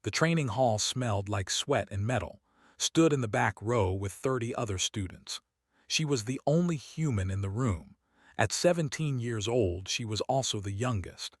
The training hall smelled like sweat and metal, stood in the back row with 30 other students. She was the only human in the room. At 17 years old, she was also the youngest.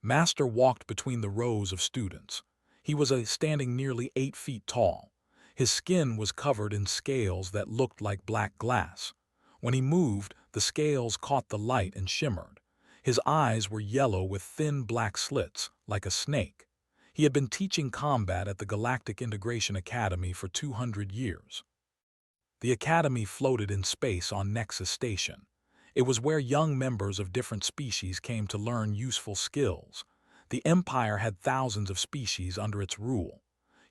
Master walked between the rows of students. He was standing nearly 8 feet tall. His skin was covered in scales that looked like black glass. When he moved, the scales caught the light and shimmered. His eyes were yellow with thin black slits, like a snake. He had been teaching combat at the Galactic Integration Academy for 200 years. The academy floated in space on Nexus Station. It was where young members of different species came to learn useful skills. The Empire had thousands of species under its rule.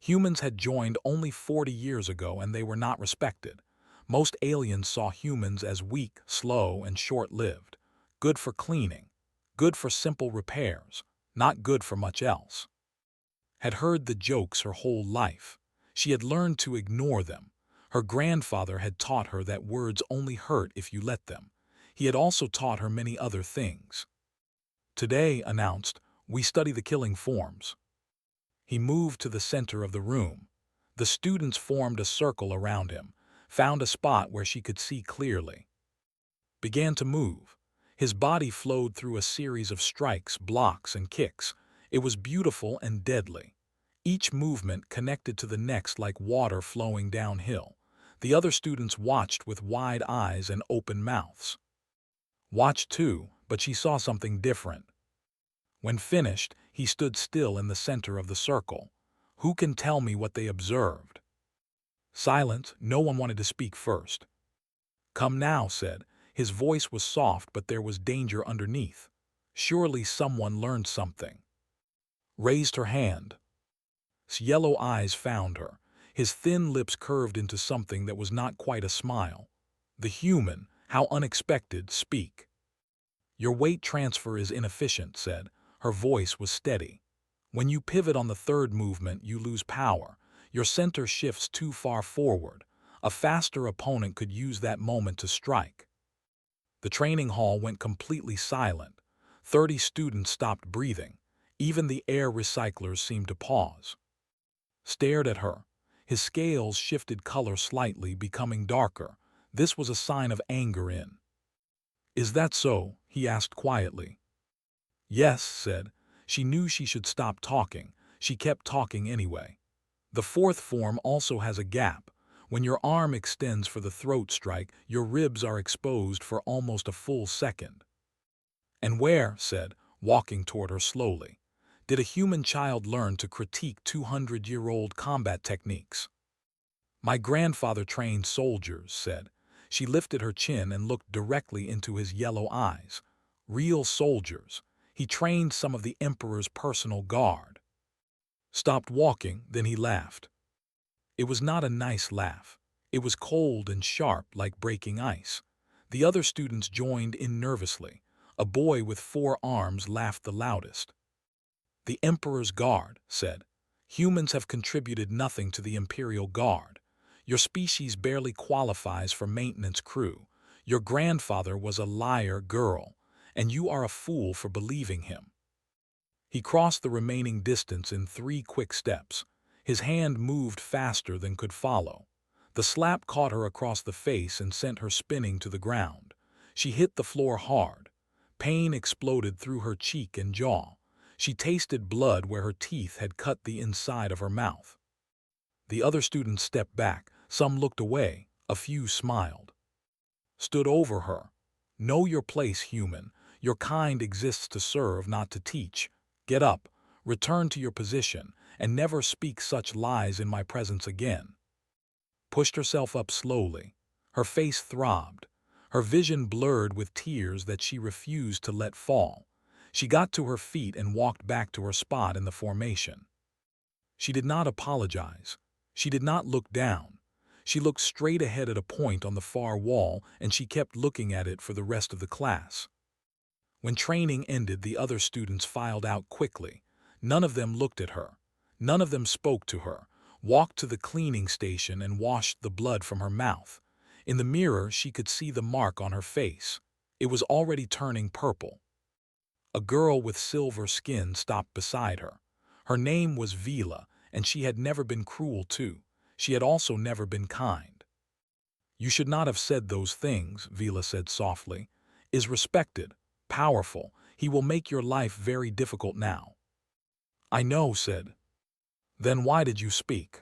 Humans had joined only 40 years ago and they were not respected. Most aliens saw humans as weak, slow, and short-lived. Good for cleaning. Good for simple repairs. Not good for much else. Had heard the jokes her whole life. She had learned to ignore them. Her grandfather had taught her that words only hurt if you let them. He had also taught her many other things. Today, announced, we study the killing forms. He moved to the center of the room. The students formed a circle around him, found a spot where she could see clearly. Began to move. His body flowed through a series of strikes, blocks, and kicks. It was beautiful and deadly. Each movement connected to the next like water flowing downhill. The other students watched with wide eyes and open mouths. Watched too, but she saw something different. When finished, he stood still in the center of the circle. Who can tell me what they observed? Silence, no one wanted to speak first. Come now, said. His voice was soft, but there was danger underneath. Surely someone learned something. Raised her hand. His yellow eyes found her. His thin lips curved into something that was not quite a smile. The human, how unexpected, speak. Your weight transfer is inefficient, said. Her voice was steady. When you pivot on the third movement, you lose power. Your center shifts too far forward. A faster opponent could use that moment to strike. The training hall went completely silent. 30 students stopped breathing. Even the air recyclers seemed to pause. Stared at her. His scales shifted color slightly, becoming darker. This was a sign of anger in. Is that so? He asked quietly. Yes, said. She knew she should stop talking. She kept talking anyway. The fourth form also has a gap. When your arm extends for the throat strike, your ribs are exposed for almost a full second. And where, said, walking toward her slowly, did a human child learn to critique 200-year-old combat techniques? My grandfather trained soldiers, said. She lifted her chin and looked directly into his yellow eyes. Real soldiers. He trained some of the Emperor's personal guard. Stopped walking, then he laughed. It was not a nice laugh. It was cold and sharp like breaking ice. The other students joined in nervously. A boy with 4 arms laughed the loudest. The Emperor's Guard, said. Humans have contributed nothing to the Imperial Guard. Your species barely qualifies for maintenance crew. Your grandfather was a liar girl, and you are a fool for believing him. He crossed the remaining distance in 3 quick steps. His hand moved faster than could follow. The slap caught her across the face and sent her spinning to the ground. She hit the floor hard. Pain exploded through her cheek and jaw. She tasted blood where her teeth had cut the inside of her mouth. The other students stepped back. Some looked away. A few smiled. Stood over her. Know your place, human. Your kind exists to serve, not to teach. Get up, return to your position, and never speak such lies in my presence again. Pushed herself up slowly. Her face throbbed. Her vision blurred with tears that she refused to let fall. She got to her feet and walked back to her spot in the formation. She did not apologize. She did not look down. She looked straight ahead at a point on the far wall, and she kept looking at it for the rest of the class. When training ended, the other students filed out quickly. None of them looked at her. None of them spoke to her, walked to the cleaning station and washed the blood from her mouth. In the mirror, she could see the mark on her face. It was already turning purple. A girl with silver skin stopped beside her. Her name was Vila, and she had never been cruel too. She had also never been kind. "You should not have said those things," Vila said softly. "Is respected, powerful. He will make your life very difficult now." "I know," said. "Then why did you speak?"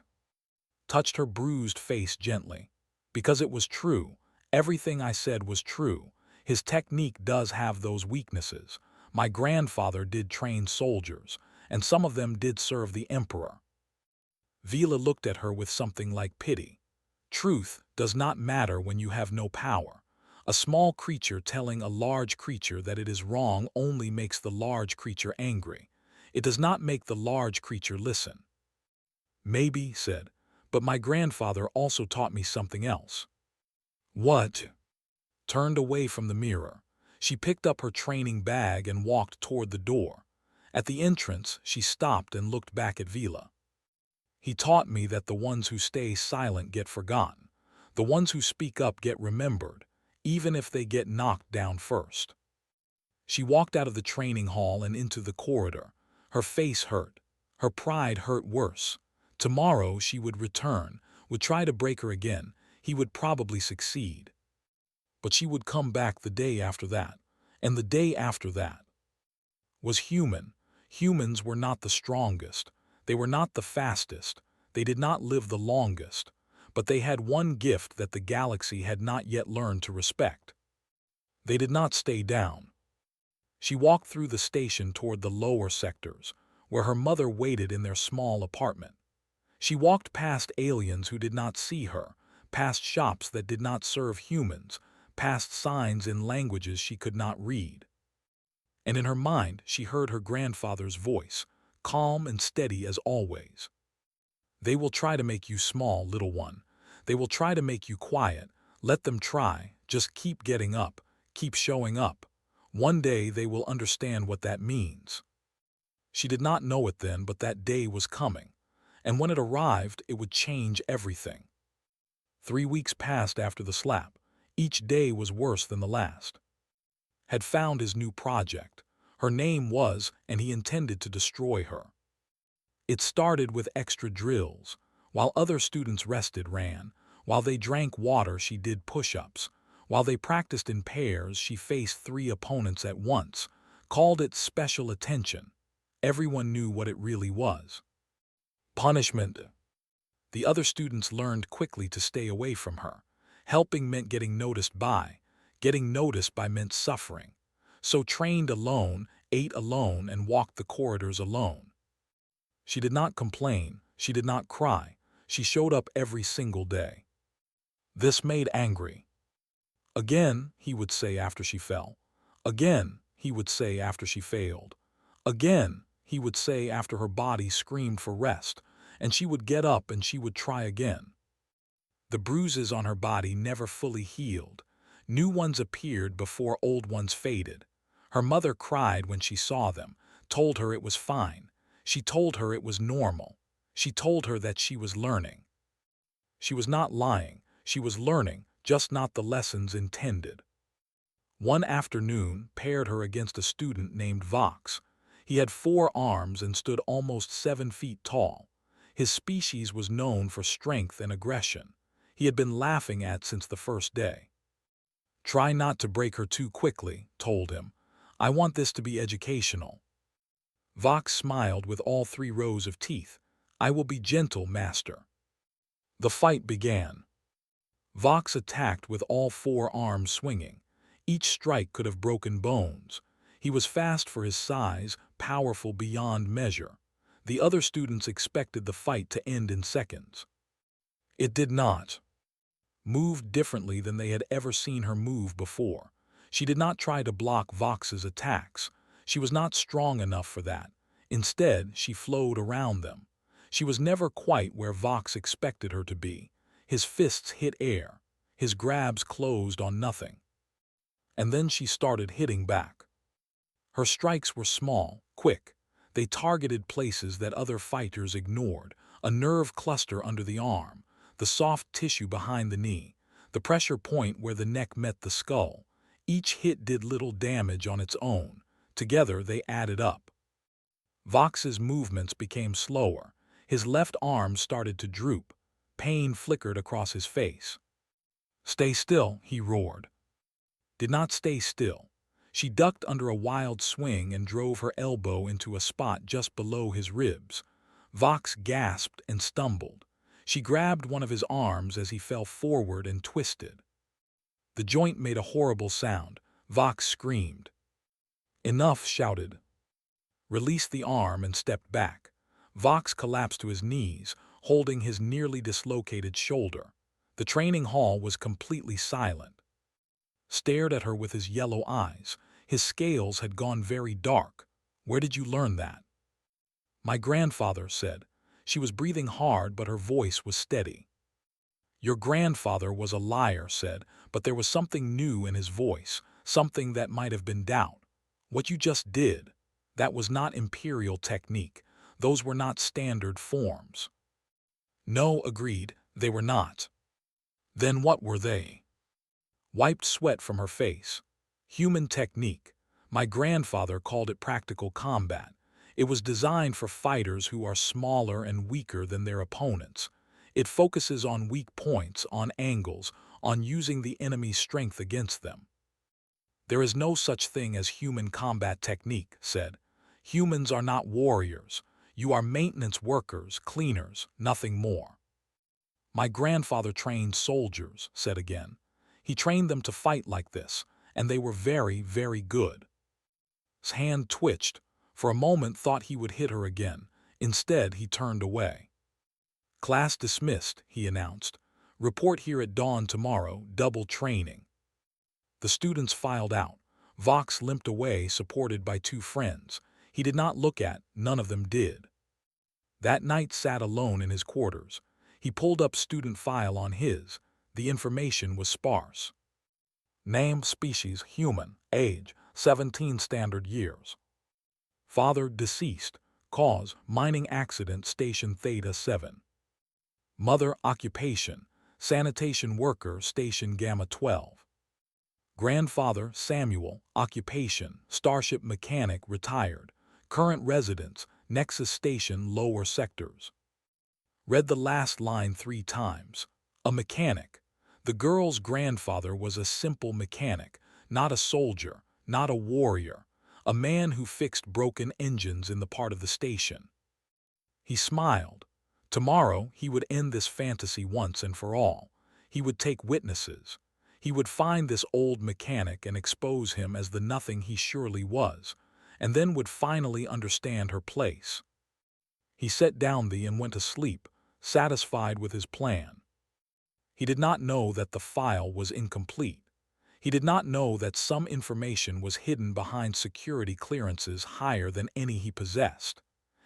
Touched her bruised face gently. "Because it was true. Everything I said was true. His technique does have those weaknesses. My grandfather did train soldiers, and some of them did serve the emperor." Vila looked at her with something like pity. Truth does not matter when you have no power. A small creature telling a large creature that it is wrong only makes the large creature angry. It does not make the large creature listen. "Maybe," said, "but my grandfather also taught me something else." "What?" Turned away from the mirror. She picked up her training bag and walked toward the door. At the entrance, she stopped and looked back at Vila. "He taught me that the ones who stay silent get forgotten. The ones who speak up get remembered, even if they get knocked down first." She walked out of the training hall and into the corridor. Her face hurt. Her pride hurt worse. Tomorrow she would return, would try to break her again. He would probably succeed. But she would come back the day after that, and the day after that. Was human. Humans were not the strongest. They were not the fastest. They did not live the longest. But they had one gift that the galaxy had not yet learned to respect. They did not stay down. She walked through the station toward the lower sectors, where her mother waited in their small apartment. She walked past aliens who did not see her, past shops that did not serve humans, past signs in languages she could not read. And in her mind she heard her grandfather's voice, calm and steady as always. "They will try to make you small, little one. They will try to make you quiet. Let them try. Just keep getting up. Keep showing up. One day they will understand what that means." She did not know it then, but that day was coming. And when it arrived, it would change everything. 3 weeks passed after the slap. Each day was worse than the last. Had found his new project. Her name was, and he intended to destroy her. It started with extra drills. While other students rested, ran. While they drank water, she did push-ups. While they practiced in pairs, she faced 3 opponents at once. Called it special attention. Everyone knew what it really was. Punishment. The other students learned quickly to stay away from her. Helping meant getting noticed by. Getting noticed by meant suffering. So trained alone, ate alone, and walked the corridors alone. She did not complain. She did not cry. She showed up every single day. This made angry. "Again," he would say after she fell. "Again," he would say after she failed. "Again," he would say after her body screamed for rest, and she would get up and she would try again. The bruises on her body never fully healed. New ones appeared before old ones faded. Her mother cried when she saw them, told her it was fine. She told her it was normal. She told her that she was learning. She was not lying. She was learning, just not the lessons intended. One afternoon paired her against a student named Vox. He had 4 arms and stood almost 7 feet tall. His species was known for strength and aggression. He had been laughing at since the first day. "Try not to break her too quickly," told him. "I want this to be educational." Vox smiled with all 3 rows of teeth. "I will be gentle, master." The fight began. Vox attacked with all 4 arms swinging. Each strike could have broken bones. He was fast for his size, powerful beyond measure. The other students expected the fight to end in seconds. It did not. Moved differently than they had ever seen her move before. She did not try to block Vox's attacks. She was not strong enough for that. Instead, she flowed around them. She was never quite where Vox expected her to be. His fists hit air. His grabs closed on nothing. And then she started hitting back. Her strikes were small, quick. They targeted places that other fighters ignored: a nerve cluster under the arm, the soft tissue behind the knee, the pressure point where the neck met the skull. Each hit did little damage on its own. Together they added up. Vox's movements became slower. His left arm started to droop. Pain flickered across his face. "Stay still," he roared. Did not stay still. She ducked under a wild swing and drove her elbow into a spot just below his ribs. Vox gasped and stumbled. She grabbed one of his arms as he fell forward and twisted. The joint made a horrible sound. Vox screamed. "Enough," shouted. Released the arm and stepped back. Vox collapsed to his knees, holding his nearly dislocated shoulder. The training hall was completely silent. Stared at her with his yellow eyes. His scales had gone very dark. "Where did you learn that?" "My grandfather said." She was breathing hard, but her voice was steady. "Your grandfather was a liar," said, but there was something new in his voice, something that might have been doubt. "What you just did, that was not imperial technique. Those were not standard forms." "No," agreed, "they were not." "Then what were they?" Wiped sweat from her face. "Human technique. My grandfather called it practical combat. It was designed for fighters who are smaller and weaker than their opponents. It focuses on weak points, on angles, on using the enemy's strength against them." "There is no such thing as human combat technique," said. "Humans are not warriors. You are maintenance workers, cleaners, nothing more." "My grandfather trained soldiers," said again. "He trained them to fight like this, and they were very, very good." His hand twitched. For a moment thought he would hit her again. Instead, he turned away. "Class dismissed," he announced. "Report here at dawn tomorrow, double training." The students filed out. Vox limped away, supported by two friends. He did not look at, none of them did. That night sat alone in his quarters. He pulled up student file on his. The information was sparse. Name, species, human, age, 17 standard years. Father, deceased. Cause, mining accident, station Theta 7. Mother, occupation, sanitation worker, station Gamma 12. Grandfather, Samuel, occupation, starship mechanic, retired. Current residence, Nexus Station, lower sectors. Read the last line 3 times. A mechanic. The girl's grandfather was a simple mechanic, not a soldier, not a warrior, a man who fixed broken engines in the part of the station. He smiled. Tomorrow he would end this fantasy once and for all. He would take witnesses. He would find this old mechanic and expose him as the nothing he surely was, and then would finally understand her place. He set down and went to sleep, satisfied with his plan. He did not know that the file was incomplete. He did not know that some information was hidden behind security clearances higher than any he possessed.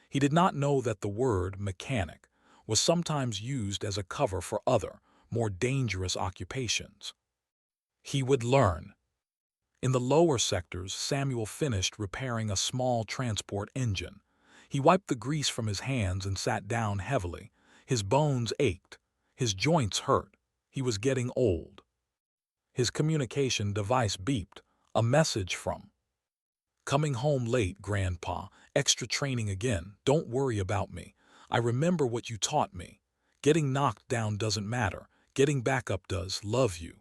He did not know that the word mechanic was sometimes used as a cover for other, more dangerous occupations. He would learn. In the lower sectors, Samuel finished repairing a small transport engine. He wiped the grease from his hands and sat down heavily. His bones ached. His joints hurt. He was getting old. His communication device beeped. A message from: "Coming home late, Grandpa. Extra training again. Don't worry about me. I remember what you taught me. Getting knocked down doesn't matter. Getting back up does. Love you."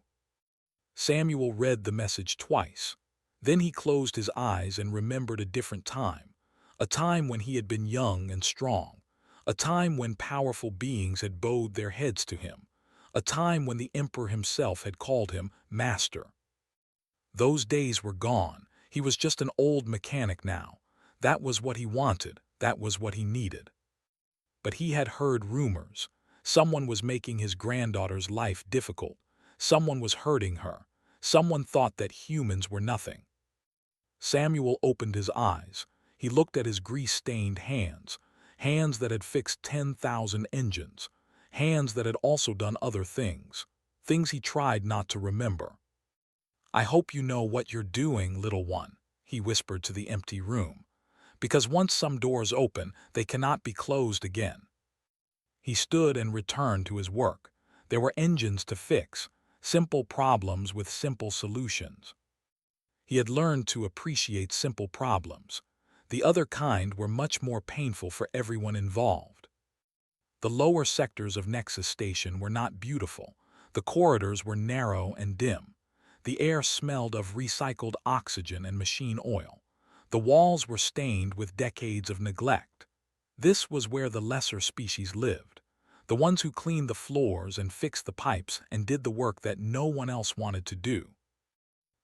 Samuel read the message twice. Then he closed his eyes and remembered a different time. A time when he had been young and strong. A time when powerful beings had bowed their heads to him. A time when the Emperor himself had called him Master. Those days were gone. He was just an old mechanic now. That was what he wanted. That was what he needed. But he had heard rumors. Someone was making his granddaughter's life difficult. Someone was hurting her. Someone thought that humans were nothing. Samuel opened his eyes. He looked at his grease-stained hands. Hands that had fixed 10,000 engines. Hands that had also done other things. Things he tried not to remember. "I hope you know what you're doing, little one," he whispered to the empty room. "Because once some doors open, they cannot be closed again." He stood and returned to his work. There were engines to fix. Simple problems with simple solutions. He had learned to appreciate simple problems. The other kind were much more painful for everyone involved. The lower sectors of Nexus Station were not beautiful. The corridors were narrow and dim. The air smelled of recycled oxygen and machine oil. The walls were stained with decades of neglect. This was where the lesser species lived, the ones who cleaned the floors and fixed the pipes and did the work that no one else wanted to do.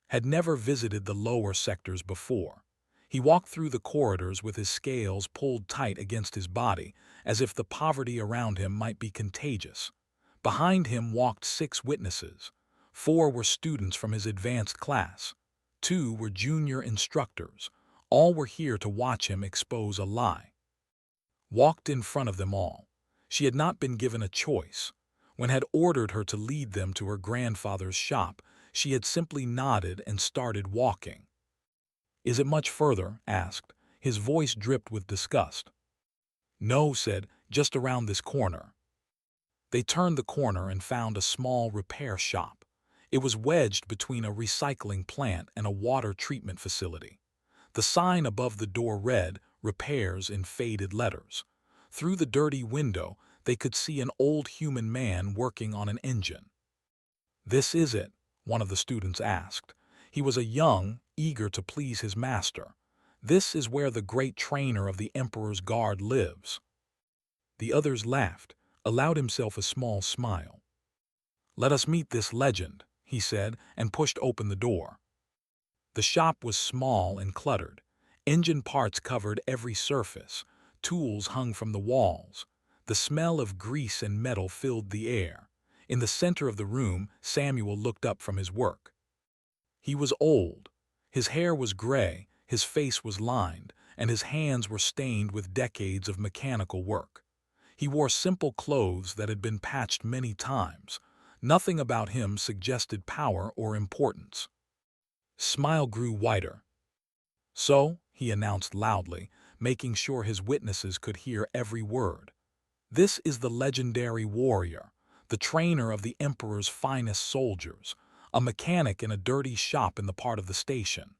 Had never visited the lower sectors before. He walked through the corridors with his scales pulled tight against his body, as if the poverty around him might be contagious. Behind him walked 6 witnesses. 4 were students from his advanced class. 2 were junior instructors. All were here to watch him expose a lie. Walked in front of them all. She had not been given a choice. When had ordered her to lead them to her grandfather's shop, she had simply nodded and started walking. "Is it much further?" asked. His voice dripped with disgust. "No," said, "just around this corner." They turned the corner and found a small repair shop. It was wedged between a recycling plant and a water treatment facility. The sign above the door read, "Repairs," in faded letters. Through the dirty window, they could see an old human man working on an engine. "This is it?" one of the students asked. He was a young, eager to please his master. "This is where the great trainer of the Emperor's Guard lives." The others laughed, allowed himself a small smile. "Let us meet this legend," he said, and pushed open the door. The shop was small and cluttered. Engine parts covered every surface. Tools hung from the walls. The smell of grease and metal filled the air. In the center of the room, Samuel looked up from his work. He was old. His hair was gray, his face was lined, and his hands were stained with decades of mechanical work. He wore simple clothes that had been patched many times. Nothing about him suggested power or importance. Smile grew wider. "So," he announced loudly, making sure his witnesses could hear every word, "this is the legendary warrior, the trainer of the Emperor's finest soldiers, a mechanic in a dirty shop in the part of the station."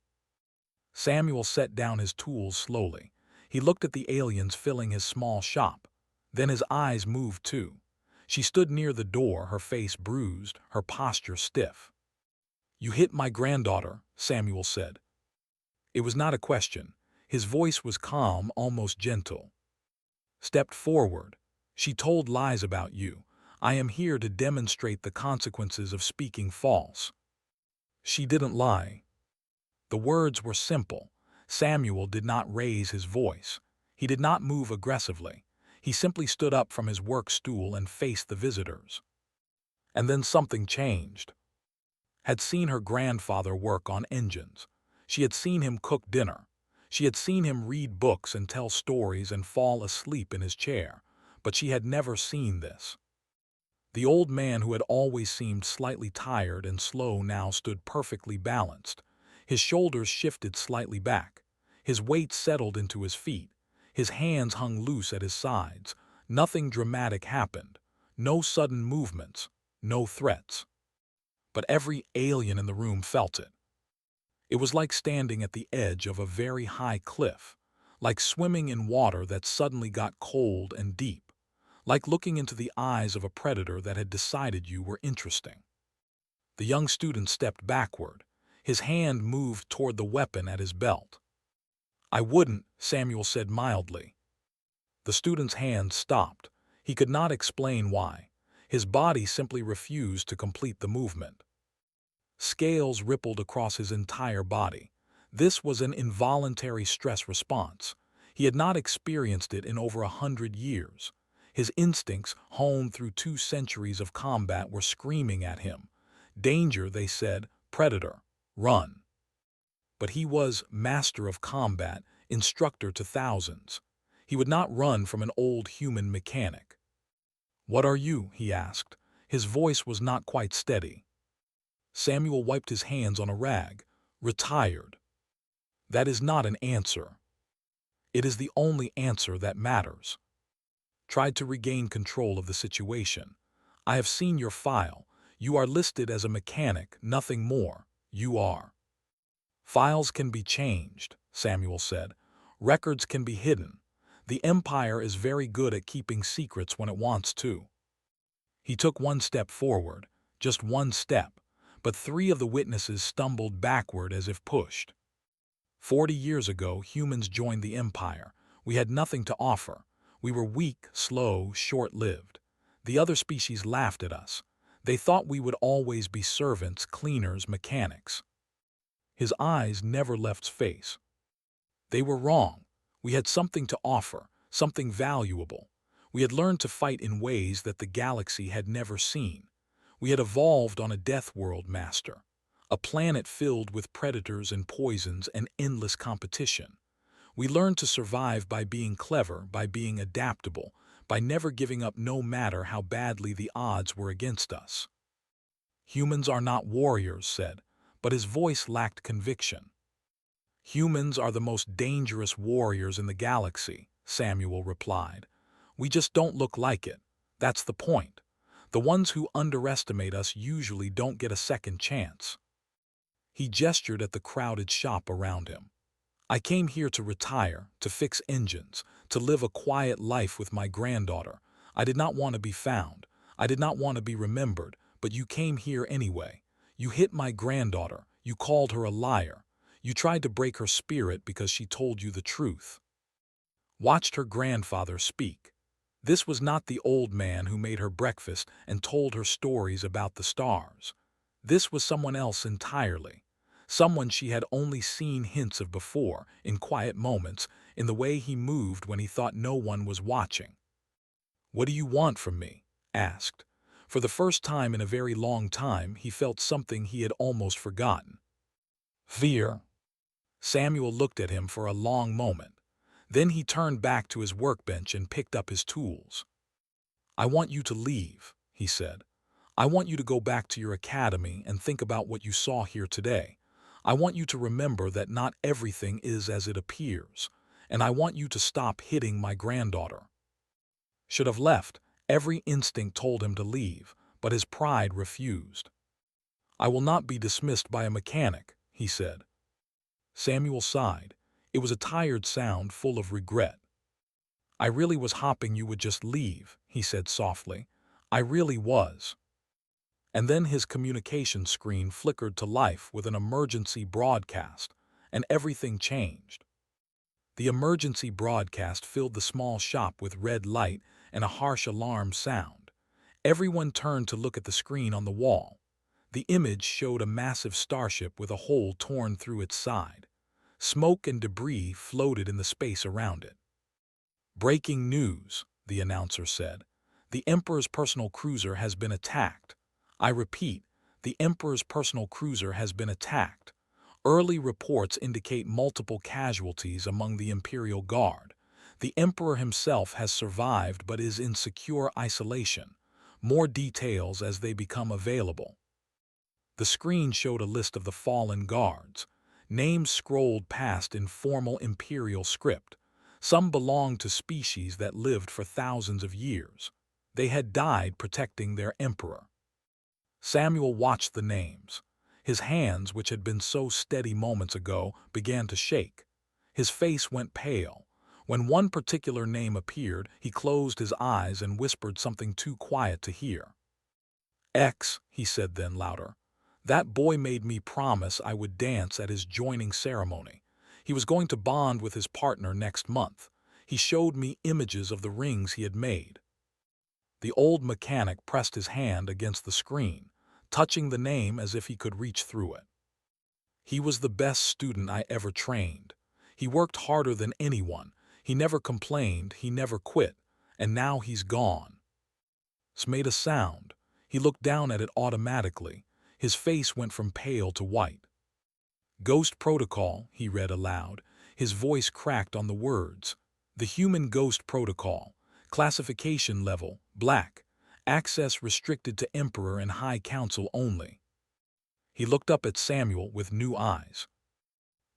Samuel set down his tools slowly. He looked at the aliens filling his small shop. Then his eyes moved too. She stood near the door, her face bruised, her posture stiff. "You hit my granddaughter," Samuel said. It was not a question. His voice was calm, almost gentle. "Stepped forward. She told lies about you. I am here to demonstrate the consequences of speaking false." "She didn't lie." The words were simple. Samuel did not raise his voice. He did not move aggressively. He simply stood up from his work stool and faced the visitors. And then something changed. Had seen her grandfather work on engines. She had seen him cook dinner. She had seen him read books and tell stories and fall asleep in his chair. But she had never seen this. The old man who had always seemed slightly tired and slow now stood perfectly balanced. His shoulders shifted slightly back. His weight settled into his feet. His hands hung loose at his sides. Nothing dramatic happened. No sudden movements. No threats. But every alien in the room felt it. It was like standing at the edge of a very high cliff, like swimming in water that suddenly got cold and deep, like looking into the eyes of a predator that had decided you were interesting. The young student stepped backward. His hand moved toward the weapon at his belt. "I wouldn't," Samuel said mildly. The student's hand stopped. He could not explain why. His body simply refused to complete the movement. Scales rippled across his entire body. This was an involuntary stress response. He had not experienced it in over 100 years. His instincts, honed through 2 centuries of combat, were screaming at him. Danger, they said, predator, run. But he was master of combat, instructor to thousands. He would not run from an old human mechanic. "What are you?" he asked. His voice was not quite steady. Samuel wiped his hands on a rag. "Retired." "That is not an answer." "It is the only answer that matters." Tried to regain control of the situation. "I have seen your file. You are listed as a mechanic, nothing more. You are." "Files can be changed," Samuel said. Records can be hidden. The Empire is very good at keeping secrets when it wants to. He took one step forward, just one step, but 3 of the witnesses stumbled backward as if pushed. 40 years ago, humans joined the Empire. We had nothing to offer. We were weak, slow, short-lived. The other species laughed at us. They thought we would always be servants, cleaners, mechanics. His eyes never left his face. They were wrong. We had something to offer, something valuable. We had learned to fight in ways that the galaxy had never seen. We had evolved on a death world, master. A planet filled with predators and poisons and endless competition. We learned to survive by being clever, by being adaptable, by never giving up no matter how badly the odds were against us. Humans are not warriors, said, but his voice lacked conviction. Humans are the most dangerous warriors in the galaxy, Samuel replied. We just don't look like it. That's the point. The ones who underestimate us usually don't get a second chance. He gestured at the crowded shop around him. I came here to retire, to fix engines, to live a quiet life with my granddaughter. I did not want to be found. I did not want to be remembered, but you came here anyway. You hit my granddaughter. You called her a liar. You tried to break her spirit because she told you the truth. Watched her grandfather speak. This was not the old man who made her breakfast and told her stories about the stars. This was someone else entirely. Someone she had only seen hints of before, in quiet moments, in the way he moved when he thought no one was watching. "What do you want from me?" asked. For the first time in a very long time, he felt something he had almost forgotten. Fear. Samuel looked at him for a long moment. Then he turned back to his workbench and picked up his tools. "I want you to leave," he said. "I want you to go back to your academy and think about what you saw here today. I want you to remember that not everything is as it appears, and I want you to stop hitting my granddaughter." Should have left. Every instinct told him to leave, but his pride refused. "I will not be dismissed by a mechanic," he said. Samuel sighed. It was a tired sound full of regret. "I really was hoping you would just leave," he said softly. "I really was." And then his communication screen flickered to life with an emergency broadcast, and everything changed. The emergency broadcast filled the small shop with red light and a harsh alarm sound. Everyone turned to look at the screen on the wall. The image showed a massive starship with a hole torn through its side. Smoke and debris floated in the space around it. "Breaking news," the announcer said. "The Emperor's personal cruiser has been attacked. I repeat, the Emperor's personal cruiser has been attacked. Early reports indicate multiple casualties among the Imperial Guard. The Emperor himself has survived but is in secure isolation. More details as they become available." The screen showed a list of the fallen guards. Names scrolled past in formal Imperial script. Some belonged to species that lived for thousands of years. They had died protecting their Emperor. Samuel watched the names. His hands, which had been so steady moments ago, began to shake. His face went pale. When one particular name appeared, he closed his eyes and whispered something too quiet to hear. "X," he said then louder. "That boy made me promise I would dance at his joining ceremony. He was going to bond with his partner next month. He showed me images of the rings he had made." The old mechanic pressed his hand against the screen, touching the name as if he could reach through it. "He was the best student I ever trained. He worked harder than anyone. He never complained, he never quit, and now he's gone." It made a sound. He looked down at it automatically. His face went from pale to white. "Ghost Protocol," he read aloud. His voice cracked on the words. "The Human Ghost Protocol. Classification level, Black. Access restricted to Emperor and High Council only." He looked up at Samuel with new eyes.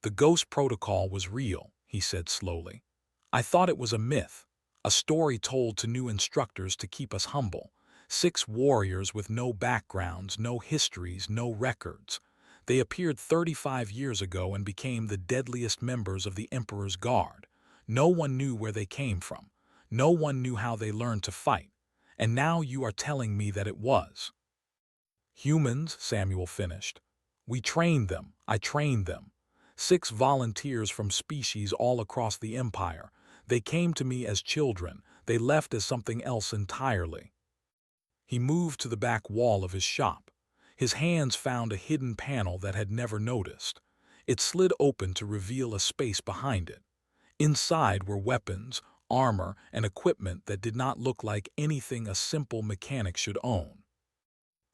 "The Ghost Protocol was real," he said slowly. "I thought it was a myth, a story told to new instructors to keep us humble. 6 warriors with no backgrounds, no histories, no records. They appeared 35 years ago and became the deadliest members of the Emperor's Guard. No one knew where they came from. No one knew how they learned to fight. And now you are telling me that it was humans, Samuel finished. We trained them. I trained them. 6 volunteers from species all across the empire. They came to me as children. They left as something else entirely. He moved to the back wall of his shop. His hands found a hidden panel that had never noticed. It slid open to reveal a space behind it. Inside were weapons, armor, and equipment that did not look like anything a simple mechanic should own.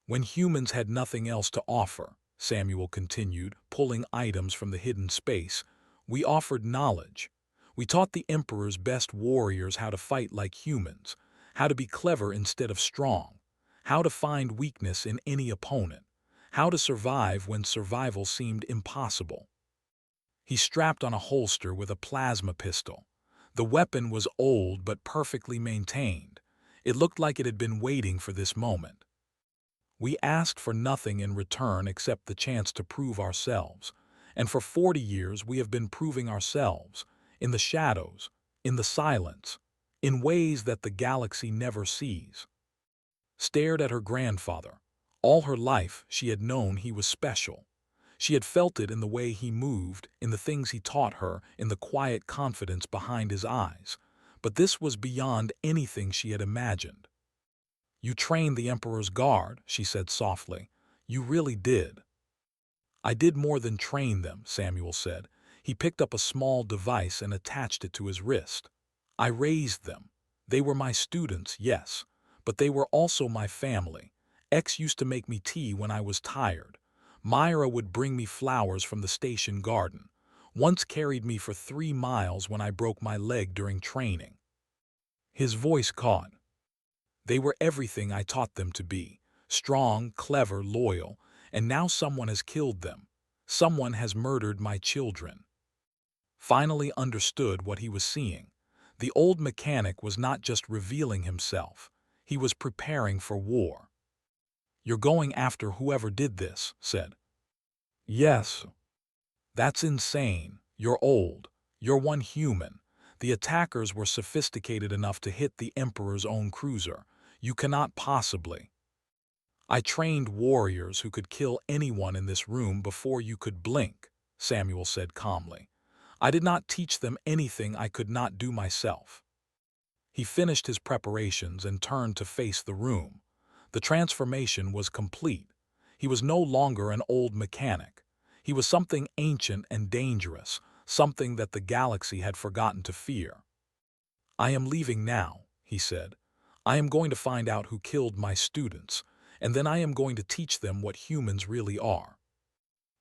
When humans had nothing else to offer, Samuel continued, pulling items from the hidden space, we offered knowledge. We taught the Emperor's best warriors how to fight like humans, how to be clever instead of strong, how to find weakness in any opponent, how to survive when survival seemed impossible. He strapped on a holster with a plasma pistol. The weapon was old but perfectly maintained. It looked like it had been waiting for this moment. We asked for nothing in return except the chance to prove ourselves, and for 40 years we have been proving ourselves, in the shadows, in the silence, in ways that the galaxy never sees. Stared at her grandfather. All her life she had known he was special. She had felt it in the way he moved, in the things he taught her, in the quiet confidence behind his eyes. But this was beyond anything she had imagined. You trained the Emperor's guard, she said softly. You really did. I did more than train them, Samuel said. He picked up a small device and attached it to his wrist. I raised them. They were my students, yes, but they were also my family. X used to make me tea when I was tired. Myra would bring me flowers from the station garden. Once carried me for 3 miles when I broke my leg during training. His voice caught. They were everything I taught them to be. Strong, clever, loyal, and now someone has killed them. Someone has murdered my children. Finally understood what he was seeing. The old mechanic was not just revealing himself. He was preparing for war. You're going after whoever did this, said. Yes. That's insane. You're old. You're one human. The attackers were sophisticated enough to hit the Emperor's own cruiser. You cannot possibly. I trained warriors who could kill anyone in this room before you could blink, Samuel said calmly. I did not teach them anything I could not do myself. He finished his preparations and turned to face the room. The transformation was complete. He was no longer an old mechanic. He was something ancient and dangerous, something that the galaxy had forgotten to fear. I am leaving now, he said. I am going to find out who killed my students, and then I am going to teach them what humans really are.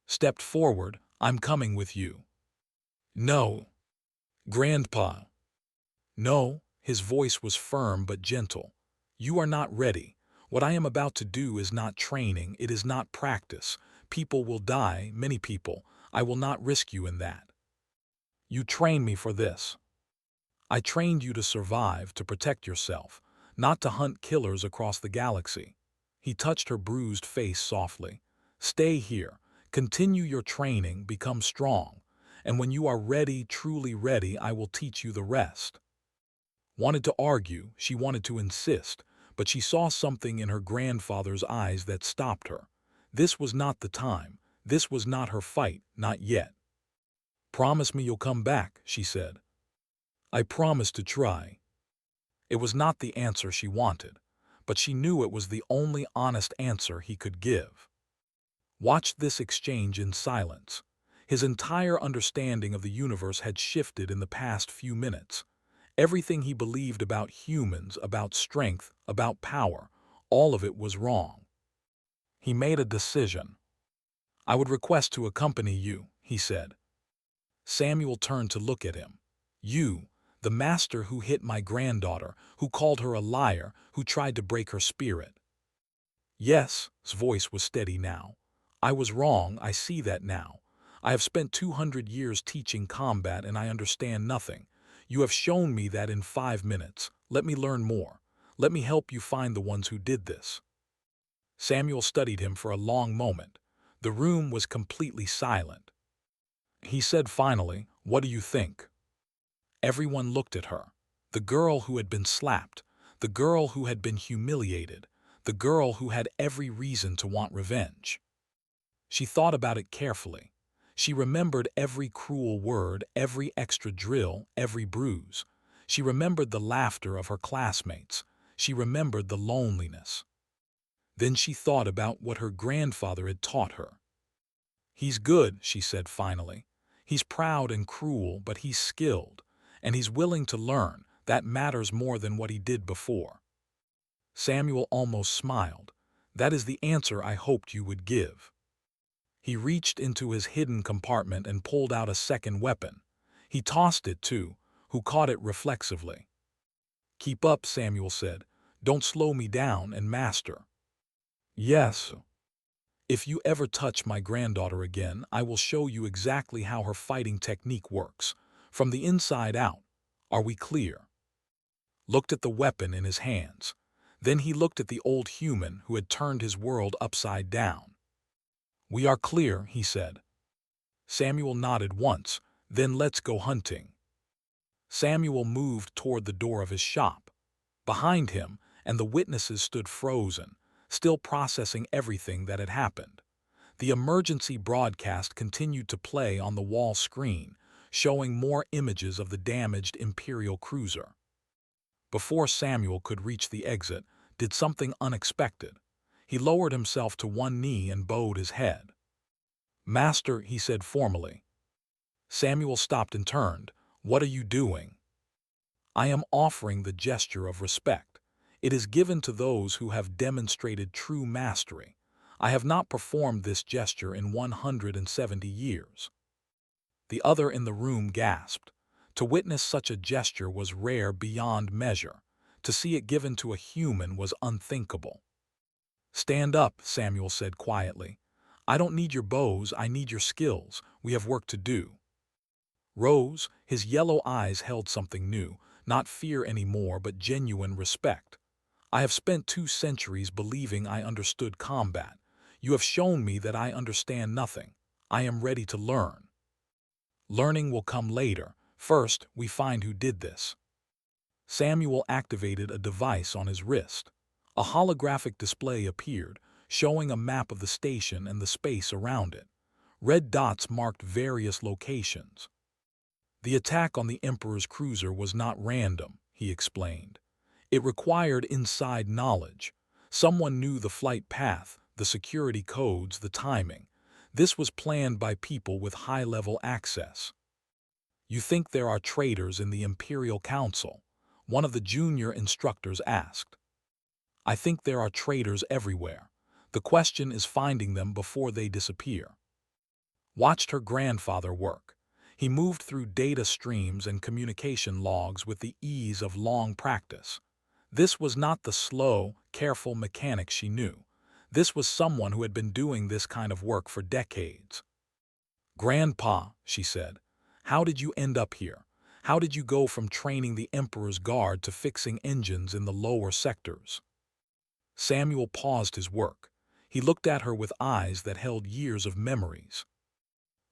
Stepped forward, I'm coming with you. No. Grandpa. No, his voice was firm but gentle. You are not ready. What I am about to do is not training, it is not practice. People will die, many people. I will not risk you in that. You trained me for this. I trained you to survive, to protect yourself, not to hunt killers across the galaxy. He touched her bruised face softly. Stay here. Continue your training, become strong. And when you are ready, truly ready, I will teach you the rest. Wanted to argue, she wanted to insist, but she saw something in her grandfather's eyes that stopped her. This was not the time. This was not her fight, not yet. Promise me you'll come back, she said. I promise to try. It was not the answer she wanted, but she knew it was the only honest answer he could give. Watched this exchange in silence. His entire understanding of the universe had shifted in the past few minutes. Everything he believed about humans, about strength, about power, all of it was wrong. He made a decision. I would request to accompany you, he said. Samuel turned to look at him. You, the master who hit my granddaughter, who called her a liar, who tried to break her spirit. Yes, his voice was steady now. I was wrong, I see that now. I have spent 200 years teaching combat and I understand nothing. You have shown me that in 5 minutes. Let me learn more. Let me help you find the ones who did this. Samuel studied him for a long moment. The room was completely silent. He said finally, what do you think? Everyone looked at her. The girl who had been slapped, the girl who had been humiliated, the girl who had every reason to want revenge. She thought about it carefully. She remembered every cruel word, every extra drill, every bruise. She remembered the laughter of her classmates. She remembered the loneliness. Then she thought about what her grandfather had taught her. "He's good," she said finally. "He's proud and cruel, but he's skilled, and he's willing to learn. That matters more than what he did before." Samuel almost smiled. "That is the answer I hoped you would give." He reached into his hidden compartment and pulled out a second weapon. He tossed it to who caught it reflexively. "Keep up," Samuel said. "Don't slow me down, and master." "Yes. If you ever touch my granddaughter again, I will show you exactly how her fighting technique works, from the inside out. Are we clear?" Looked at the weapon in his hands. Then he looked at the old human who had turned his world upside down. "We are clear," he said. Samuel nodded once. "Then let's go hunting." Samuel moved toward the door of his shop. Behind him, and the witnesses stood frozen, still processing everything that had happened. The emergency broadcast continued to play on the wall screen, showing more images of the damaged Imperial cruiser. Before Samuel could reach the exit, did something unexpected. He lowered himself to one knee and bowed his head. "Master," he said formally. Samuel stopped and turned. "What are you doing?" "I am offering the gesture of respect. It is given to those who have demonstrated true mastery. I have not performed this gesture in 170 years." The other in the room gasped. To witness such a gesture was rare beyond measure. To see it given to a human was unthinkable. "Stand up," Samuel said quietly. "I don't need your bows, I need your skills. We have work to do." Rose, his yellow eyes held something new, not fear anymore but genuine respect. "I have spent 2 centuries believing I understood combat. You have shown me that I understand nothing. I am ready to learn." "Learning will come later. First, we find who did this." Samuel activated a device on his wrist. A holographic display appeared, showing a map of the station and the space around it. Red dots marked various locations. "The attack on the Emperor's cruiser was not random," he explained. "It required inside knowledge. Someone knew the flight path, the security codes, the timing. This was planned by people with high-level access." "You think there are traitors in the Imperial Council?" one of the junior instructors asked. "I think there are traitors everywhere. The question is finding them before they disappear." Watched her grandfather work. He moved through data streams and communication logs with the ease of long practice. This was not the slow, careful mechanic she knew. This was someone who had been doing this kind of work for decades. "Grandpa," she said, "how did you end up here? How did you go from training the Emperor's Guard to fixing engines in the lower sectors?" Samuel paused his work. He looked at her with eyes that held years of memories.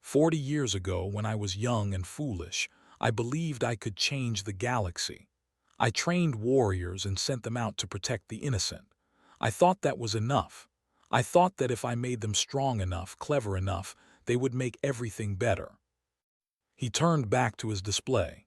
40 years ago, when I was young and foolish, I believed I could change the galaxy. I trained warriors and sent them out to protect the innocent. I thought that was enough. I thought that if I made them strong enough, clever enough, they would make everything better." He turned back to his display.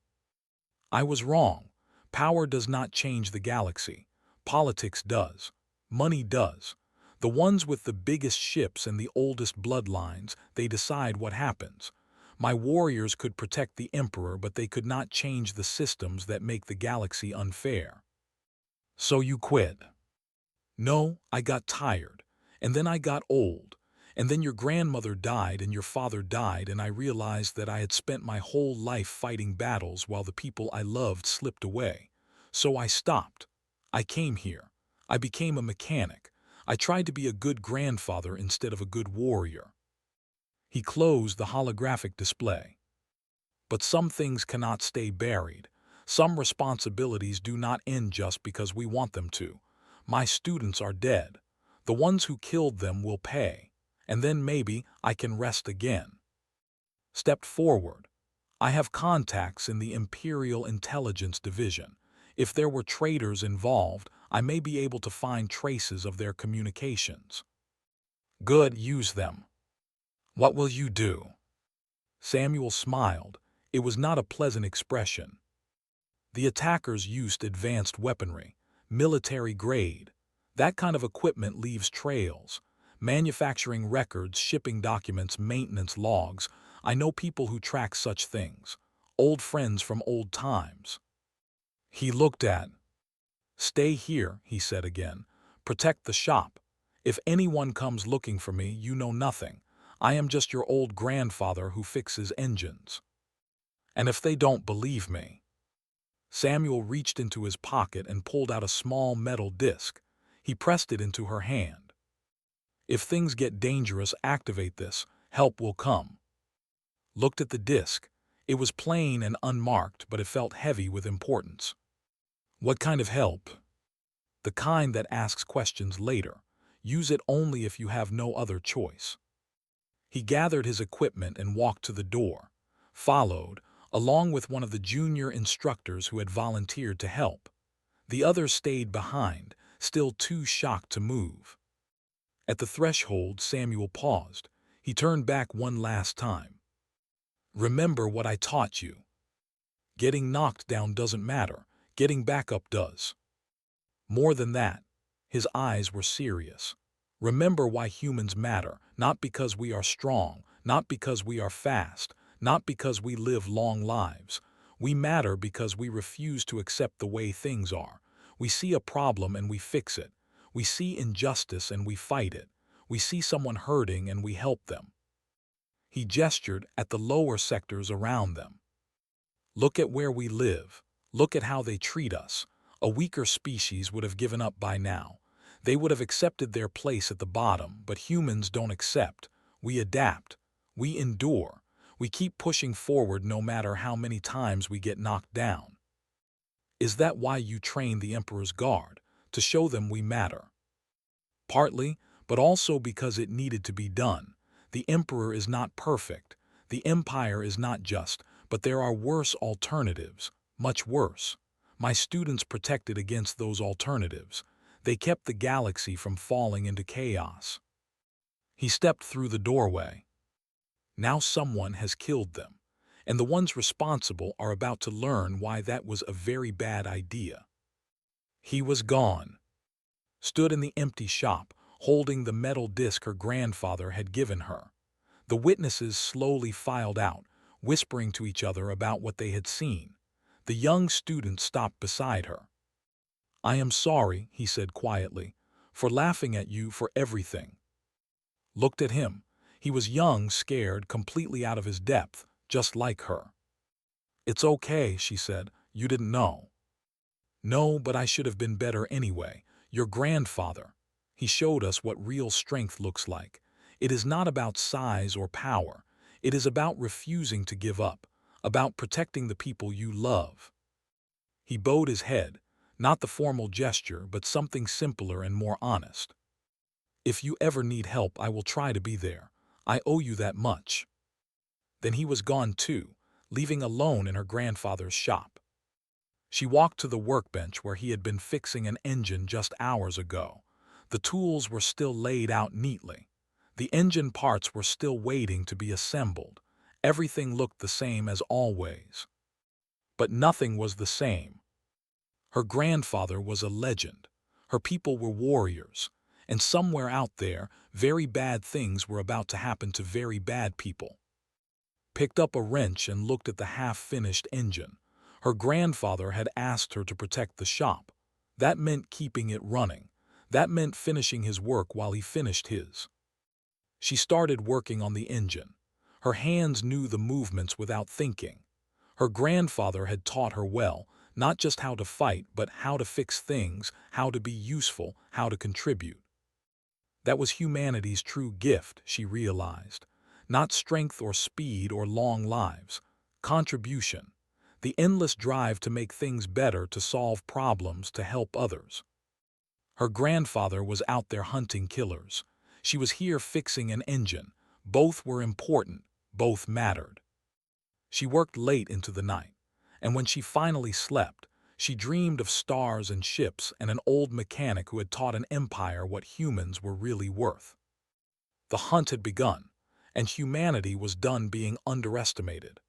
"I was wrong. Power does not change the galaxy. Politics does. Money does. The ones with the biggest ships and the oldest bloodlines, they decide what happens. My warriors could protect the Emperor, but they could not change the systems that make the galaxy unfair." "So you quit?" "No, I got tired. And then I got old. And then your grandmother died and your father died, and I realized that I had spent my whole life fighting battles while the people I loved slipped away. So I stopped. I came here. I became a mechanic. I tried to be a good grandfather instead of a good warrior." He closed the holographic display. "But some things cannot stay buried. Some responsibilities do not end just because we want them to. My students are dead. The ones who killed them will pay. And then maybe I can rest again." Stepped forward. I have contacts in the Imperial Intelligence Division. If there were traitors involved, I may be able to find traces of their communications. Good, use them. What will you do? Samuel smiled. It was not a pleasant expression. The attackers used advanced weaponry, military grade. That kind of equipment leaves trails. Manufacturing records, shipping documents, maintenance logs. I know people who track such things. Old friends from old times. He looked at. Stay here, he said again. Protect the shop. If anyone comes looking for me, you know nothing. I am just your old grandfather who fixes engines. And if they don't believe me? Samuel reached into his pocket and pulled out a small metal disc. He pressed it into her hand. If things get dangerous, activate this. Help will come. Looked at the disc. It was plain and unmarked, but it felt heavy with importance. What kind of help? The kind that asks questions later. Use it only if you have no other choice. He gathered his equipment and walked to the door, followed, along with one of the junior instructors who had volunteered to help. The others stayed behind, still too shocked to move. At the threshold, Samuel paused. He turned back one last time. Remember what I taught you. Getting knocked down doesn't matter. Getting back up does. More than that, his eyes were serious. Remember why humans matter, not because we are strong, not because we are fast, not because we live long lives. We matter because we refuse to accept the way things are. We see a problem and we fix it. We see injustice and we fight it. We see someone hurting and we help them. He gestured at the lower sectors around them. Look at where we live. Look at how they treat us. A weaker species would have given up by now. They would have accepted their place at the bottom, but humans don't accept. We adapt. We endure. We keep pushing forward no matter how many times we get knocked down. Is that why you train the Emperor's Guard? To show them we matter? Partly, but also because it needed to be done. The Emperor is not perfect. The Empire is not just, but there are worse alternatives, much worse. My students protected against those alternatives. They kept the galaxy from falling into chaos. He stepped through the doorway. Now someone has killed them, and the ones responsible are about to learn why that was a very bad idea. He was gone. Stood in the empty shop, holding the metal disc her grandfather had given her. The witnesses slowly filed out, whispering to each other about what they had seen. The young student stopped beside her. I am sorry, he said quietly, for laughing at you for everything. Looked at him. He was young, scared, completely out of his depth, just like her. It's okay, she said. You didn't know. No, but I should have been better anyway. Your grandfather. He showed us what real strength looks like. It is not about size or power. It is about refusing to give up, about protecting the people you love. He bowed his head, not the formal gesture, but something simpler and more honest. If you ever need help, I will try to be there. I owe you that much. Then he was gone too, leaving alone in her grandfather's shop. She walked to the workbench where he had been fixing an engine just hours ago. The tools were still laid out neatly. The engine parts were still waiting to be assembled. Everything looked the same as always. But nothing was the same. Her grandfather was a legend. Her people were warriors. And somewhere out there, very bad things were about to happen to very bad people. Picked up a wrench and looked at the half-finished engine. Her grandfather had asked her to protect the shop. That meant keeping it running. That meant finishing his work while he finished his. She started working on the engine. Her hands knew the movements without thinking. Her grandfather had taught her well, not just how to fight, but how to fix things, how to be useful, how to contribute. That was humanity's true gift, she realized. Not strength or speed or long lives. Contribution. The endless drive to make things better, to solve problems, to help others. Her grandfather was out there hunting killers. She was here fixing an engine. Both were important. Both mattered. She worked late into the night, and when she finally slept, she dreamed of stars and ships and an old mechanic who had taught an empire what humans were really worth. The hunt had begun, and humanity was done being underestimated.